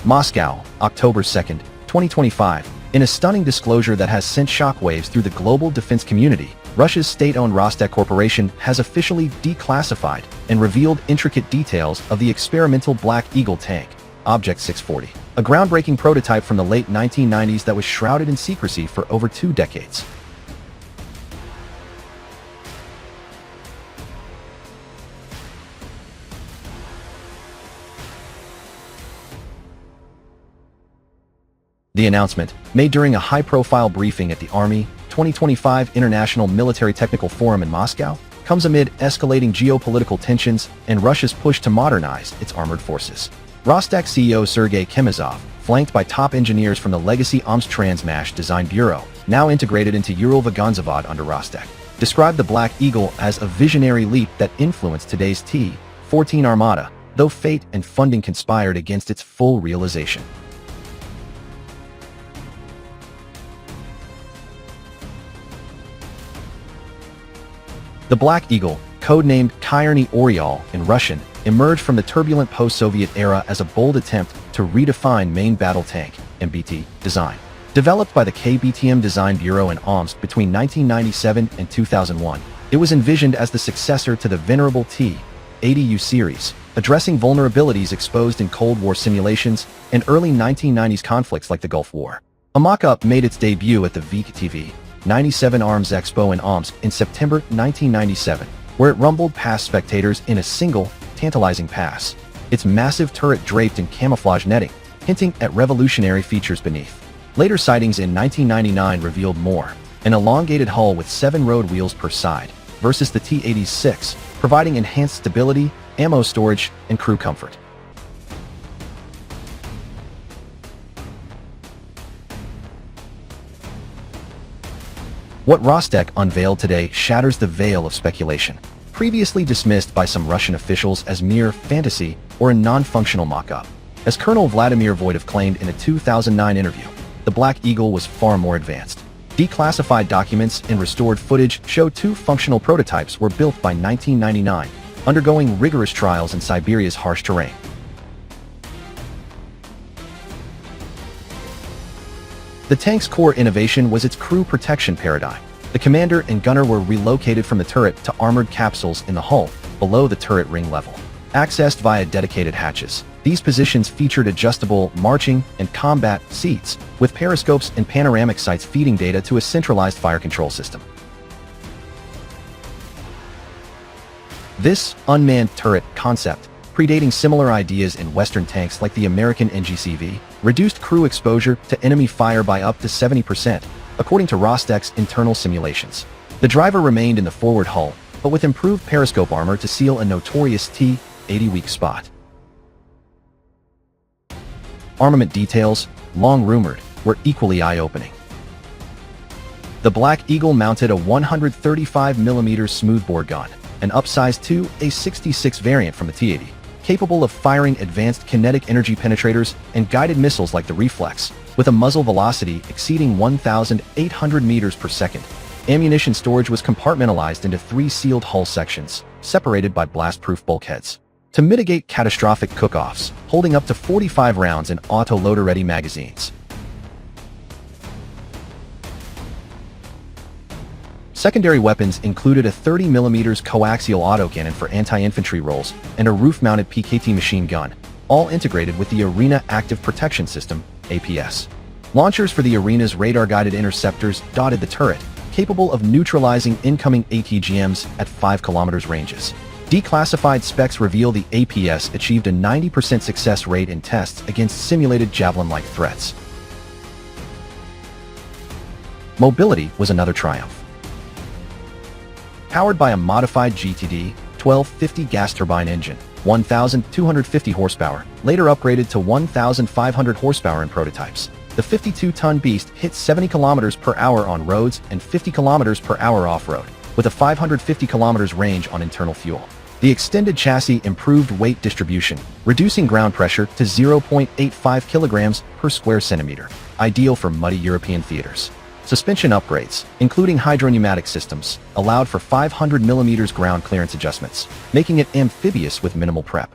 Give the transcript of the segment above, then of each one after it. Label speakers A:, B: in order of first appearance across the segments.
A: Moscow, October 2, 2025. In a stunning disclosure that has sent shockwaves through the global defense community, Russia's state-owned Rostec Corporation has officially declassified and revealed intricate details of the experimental Black Eagle tank, Object 640, a groundbreaking prototype from the late 1990s that was shrouded in secrecy for over 2 decades. The announcement, made during a high-profile briefing at the Army 2025 International Military Technical Forum in Moscow, comes amid escalating geopolitical tensions and Russia's push to modernize its armored forces. Rostec CEO Sergei Chemezov, flanked by top engineers from the legacy Transmash Design Bureau, now integrated into Uralvagonzavod under Rostec, described the Black Eagle as a visionary leap that influenced today's T-14 Armada, though fate and funding conspired against its full realization. The Black Eagle, codenamed Kyerny Oriol in Russian, emerged from the turbulent post-Soviet era as a bold attempt to redefine main battle tank (MBT) design. Developed by the KBTM Design Bureau in Omsk between 1997 and 2001, it was envisioned as the successor to the venerable T-80U series, addressing vulnerabilities exposed in Cold War simulations and early 1990s conflicts like the Gulf War. A mock-up made its debut at the VKTV 97 Arms Expo in Omsk in September 1997, where it rumbled past spectators in a single, tantalizing pass, its massive turret draped in camouflage netting, hinting at revolutionary features beneath. Later sightings in 1999 revealed more, an elongated hull with 7 road wheels per side, versus the T-86, providing enhanced stability, ammo storage, and crew comfort. What Rostec unveiled today shatters the veil of speculation, previously dismissed by some Russian officials as mere fantasy or a non-functional mock-up. As Colonel Vladimir Voitov claimed in a 2009 interview, the Black Eagle was far more advanced. Declassified documents and restored footage show 2 functional prototypes were built by 1999, undergoing rigorous trials in Siberia's harsh terrain. The tank's core innovation was its crew protection paradigm. The commander and gunner were relocated from the turret to armored capsules in the hull, below the turret ring level. Accessed via dedicated hatches, these positions featured adjustable marching and combat seats, with periscopes and panoramic sights feeding data to a centralized fire control system. This unmanned turret concept, predating similar ideas in Western tanks like the American NGCV, reduced crew exposure to enemy fire by up to 70%, according to Rostec's internal simulations. The driver remained in the forward hull, but with improved periscope armor to seal a notorious T-80 weak spot. Armament details, long rumored, were equally eye-opening. The Black Eagle mounted a 135mm smoothbore gun, an upsized to a 66 variant from the T-80, capable of firing advanced kinetic energy penetrators and guided missiles like the Reflex, with a muzzle velocity exceeding 1,800 meters per second. Ammunition storage was compartmentalized into 3 sealed hull sections, separated by blast-proof bulkheads, to mitigate catastrophic cook-offs, holding up to 45 rounds in auto-loader-ready magazines. Secondary weapons included a 30mm coaxial autocannon for anti-infantry roles and a roof-mounted PKT machine gun, all integrated with the Arena Active Protection System, APS. Launchers for the Arena's radar-guided interceptors dotted the turret, capable of neutralizing incoming ATGMs at 5 km ranges. Declassified specs reveal the APS achieved a 90% success rate in tests against simulated Javelin-like threats. Mobility was another triumph. Powered by a modified GTD 1250 gas turbine engine, 1,250 horsepower, later upgraded to 1,500 horsepower in prototypes, the 52-ton beast hit 70 km per hour on roads and 50 km per hour off-road, with a 550 km range on internal fuel. The extended chassis improved weight distribution, reducing ground pressure to 0.85 kilograms per square centimeter, ideal for muddy European theaters. Suspension upgrades, including hydropneumatic systems, allowed for 500mm ground clearance adjustments, making it amphibious with minimal prep.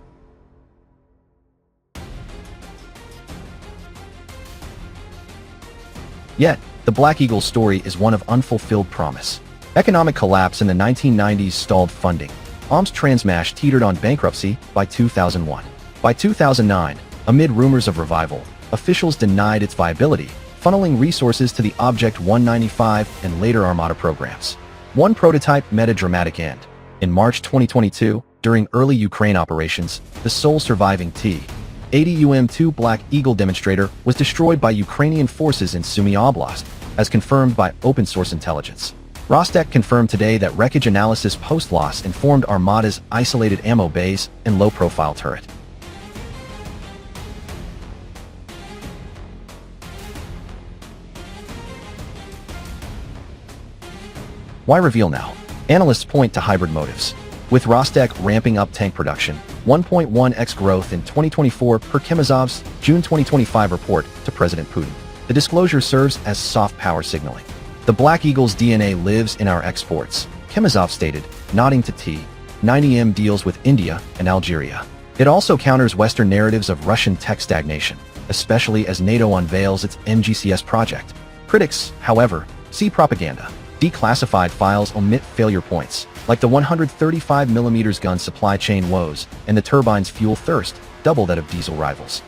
A: Yet, the Black Eagle's story is one of unfulfilled promise. Economic collapse in the 1990s stalled funding. Arms Transmash teetered on bankruptcy by 2001. By 2009, amid rumors of revival, officials denied its viability, funneling resources to the Object 195 and later Armada programs. One prototype met a dramatic end. In March 2022, during early Ukraine operations, the sole surviving T-80UM2 Black Eagle demonstrator was destroyed by Ukrainian forces in Sumy Oblast, as confirmed by open-source intelligence. Rostec confirmed today that wreckage analysis post-loss informed Armada's isolated ammo bays and low-profile turret. Why reveal now? Analysts point to hybrid motives. With Rostec ramping up tank production, 1.1x growth in 2024 per Chemizov's June 2025 report to President Putin. The disclosure serves as soft power signaling. The Black Eagle's DNA lives in our exports, Chemizov stated, nodding to T-90M deals with India and Algeria. It also counters Western narratives of Russian tech stagnation, especially as NATO unveils its MGCS project. Critics, however, see propaganda. Declassified files omit failure points, like the 135mm gun supply chain woes and the turbine's fuel thirst, double that of diesel rivals.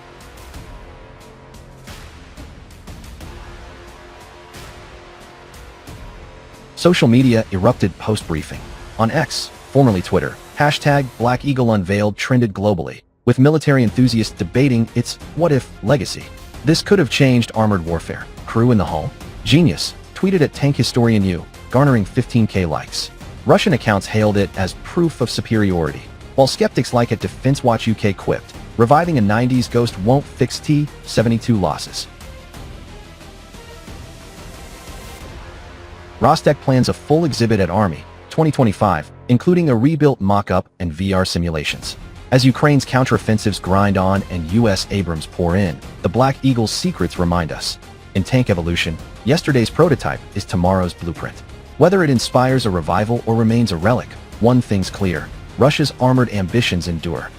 A: Social media erupted post-briefing. On X, formerly Twitter, hashtag Black Eagle Unveiled trended globally, with military enthusiasts debating its what-if legacy. This could have changed armored warfare. Crew in the hull? Genius, tweeted at Tank Historian U, garnering 15K likes. Russian accounts hailed it as proof of superiority, while skeptics like at Defense Watch UK quipped, reviving a 90s ghost won't fix T-72 losses. Rostec plans a full exhibit at Army 2025, including a rebuilt mock-up and VR simulations. As Ukraine's counteroffensives grind on and US Abrams pour in, the Black Eagle's secrets remind us. In tank evolution, yesterday's prototype is tomorrow's blueprint. Whether it inspires a revival or remains a relic, one thing's clear: Russia's armored ambitions endure.